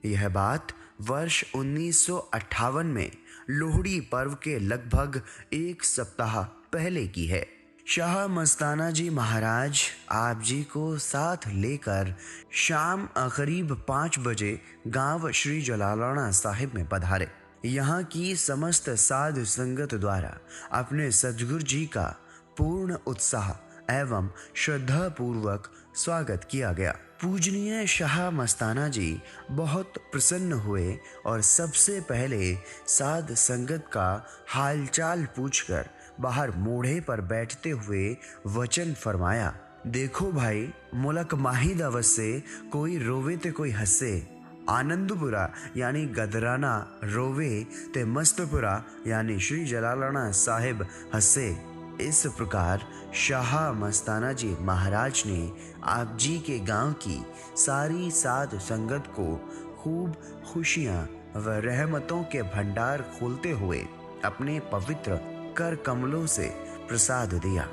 यह बात वर्ष 1958 में लोहड़ी पर्व के लगभग एक सप्ताह पहले की है। शाह मस्ताना जी महाराज आप जी को साथ लेकर शाम करीब 5 बजे गांव श्री जलालाना साहिब में पधारे। यहाँ की समस्त साधु संगत द्वारा अपने सद्गुरु जी का पूर्ण उत्साह एवं श्रद्धा पूर्वक स्वागत किया गया। पूजनीय शाह मस्ताना जी बहुत प्रसन्न हुए और सबसे पहले साध संगत का हालचाल पूछकर बाहर मोढ़े पर बैठते हुए वचन फरमाया, देखो भाई, मुलक माही दवस से कोई रोवे ते कोई हंसे, आनंदपुरा यानी गदराना रोवे ते मस्तपुरा यानी श्री जलालाना साहिब हंसे। इस प्रकार शाह मस्ताना जी महाराज ने आप जी के गांव की सारी साध संगत को खूब खुशियां व रहमतों के भंडार खोलते हुए अपने पवित्र कर कमलों से प्रसाद दिया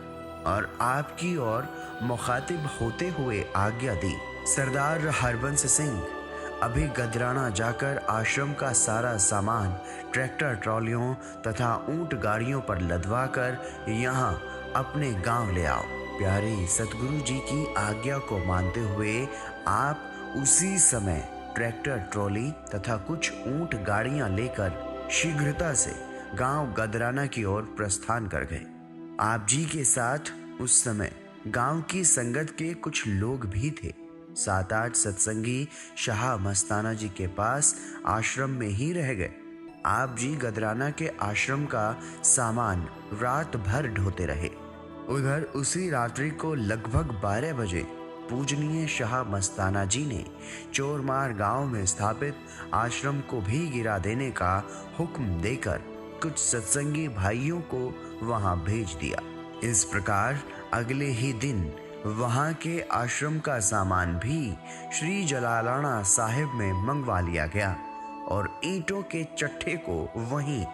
और आपकी ओर मुखातिब होते हुए आज्ञा दी, सरदार हरबंस सिंह, अभी गदराना जाकर आश्रम का सारा सामान ट्रैक्टर ट्रॉलियों तथा ऊंट गाड़ियों पर लदवाकर यहाँ अपने गांव ले आओ। प्यारे सतगुरु जी की आज्ञा को मानते हुए आप उसी समय ट्रैक्टर ट्रॉली तथा कुछ ऊंट गाड़ियां लेकर शीघ्रता से गांव गदराना की ओर प्रस्थान कर गए। आप जी के साथ उस समय गांव की संगत के कुछ लोग भी थे। 7-8 सत्संगी शाह मस्ताना जी के पास आश्रम में ही रह गए। आप जी गदराना के आश्रम का सामान रात भर ढोते रहे। उधर उसी रात्रि को लगभग 12 बजे पूजनीय शाह मस्ताना जी ने चोरमार गांव में स्थापित आश्रम को भी गिरा देने का हुक्म देकर कुछ सत्संगी भाइयों को वहां भेज दिया। इस प्रकार अगले ही दिन वहां के आश्रम का सामान भी श्री जलालाना साहिब में मंगवा लिया गया और ईंटों के चट्टे को वहीं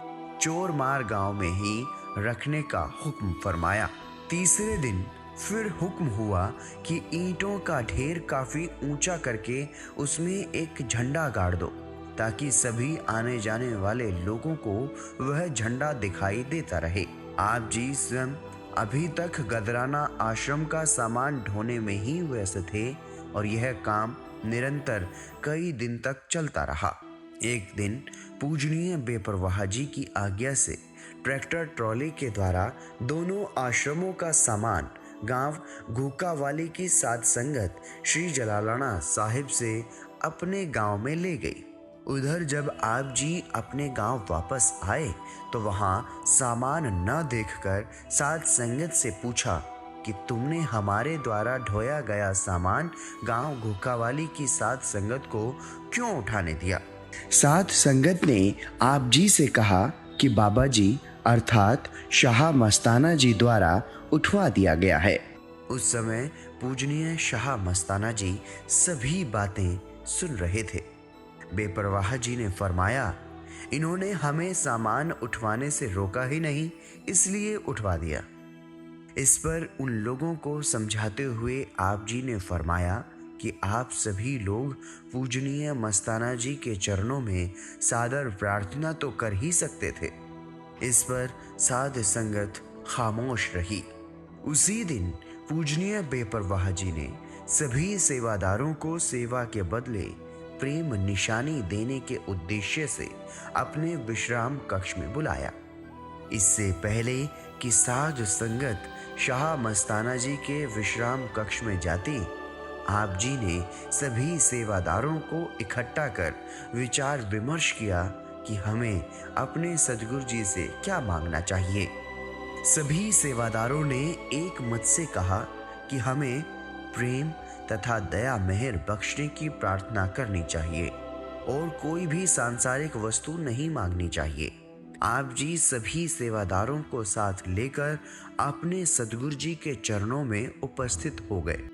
चोरमार गांव में ही रखने का हुक्म फरमाया। तीसरे दिन फिर हुक्म हुआ कि ईंटों का ढेर काफी ऊंचा करके उसमें एक झंडा गाड़ दो ताकि सभी आने जाने वाले लोगों को वह झंडा दिखाई देता रहे। आप जी स्वयं अभी तक गदराना आश्रम का सामान ढोने में ही व्यस्त थे और यह काम निरंतर कई दिन तक चलता रहा। एक दिन पूजनीय बेपरवाह जी की आज्ञा से ट्रैक्टर ट्रॉली के द्वारा दोनों आश्रमों का सामान गांव घूकावाली की साध संगत श्री जलालाना साहिब से अपने गांव में ले गई। उधर जब आप जी अपने गांव वापस आए तो वहां सामान न देखकर साध संगत से पूछा कि तुमने हमारे द्वारा ढोया गया सामान गांव घूकावाली की साध संगत को क्यों उठाने दिया। साध संगत ने आप जी से कहा कि बाबा जी अर्थात शाह मस्ताना जी द्वारा उठवा दिया गया है। उस समय पूजनीय शाह मस्ताना जी सभी बातें सुन रहे थे। बेपरवाह जी ने फरमाया, इन्होंने हमें सामान उठवाने से रोका ही नहीं, इसलिए उठवा दिया। इस पर उन लोगों को समझाते हुए आप जी ने फरमाया कि आप सभी लोग पूजनीय मस्ताना जी के चरणों में सादर प्रार्थना तो कर ही सकते थे। इस पर साध संगत खामोश रही। उसी दिन पूजनीय बेपरवाह जी ने सभी सेवादारों को सेवा के बदले प्रेम निशानी देने के उद्देश्य से अपने विश्राम कक्ष में बुलाया। इससे पहले कि साध संगत शाह मस्ताना जी के विश्राम कक्ष में जाती, आप जी ने सभी सेवादारों को इकट्ठा कर विचार विमर्श किया कि हमें अपने सद्गुरु जी से क्या मांगना चाहिए। सभी सेवादारों ने एक मत से कहा कि हमें प्रेम तथा दया मेहर बख्शने की प्रार्थना करनी चाहिए और कोई भी सांसारिक वस्तु नहीं मांगनी चाहिए। आप जी सभी सेवादारों को साथ लेकर अपने सद्गुरु जी के चरणों में उपस्थित हो गए।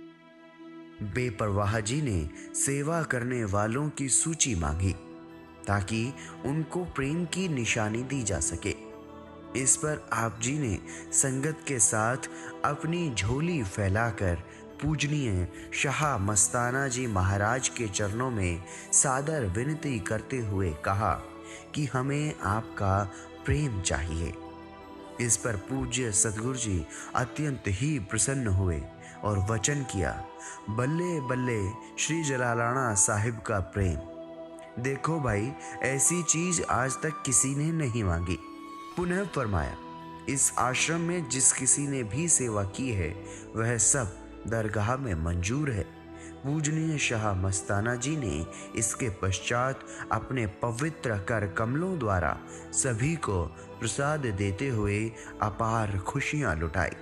बेपरवाह जी ने सेवा करने वालों की सूची मांगी ताकि उनको प्रेम की निशानी दी जा सके। इस पर आप जी ने संगत के साथ अपनी झोली फैलाकर पूजनीय शाह मस्ताना जी महाराज के चरणों में सादर विनती करते हुए कहा कि हमें आपका प्रेम चाहिए। इस पर पूज्य सतगुरु जी अत्यंत ही प्रसन्न हुए और वचन किया, बल्ले बल्ले श्री जलालाना साहिब का प्रेम। देखो भाई, ऐसी चीज आज तक किसी ने नहीं मांगी। पुनः फरमाया, इस आश्रम में जिस किसी ने भी सेवा की है वह सब दरगाह में मंजूर है। पूजनीय शाह मस्ताना जी ने इसके पश्चात अपने पवित्र कर कमलों द्वारा सभी को प्रसाद देते हुए अपार खुशियां लुटाई।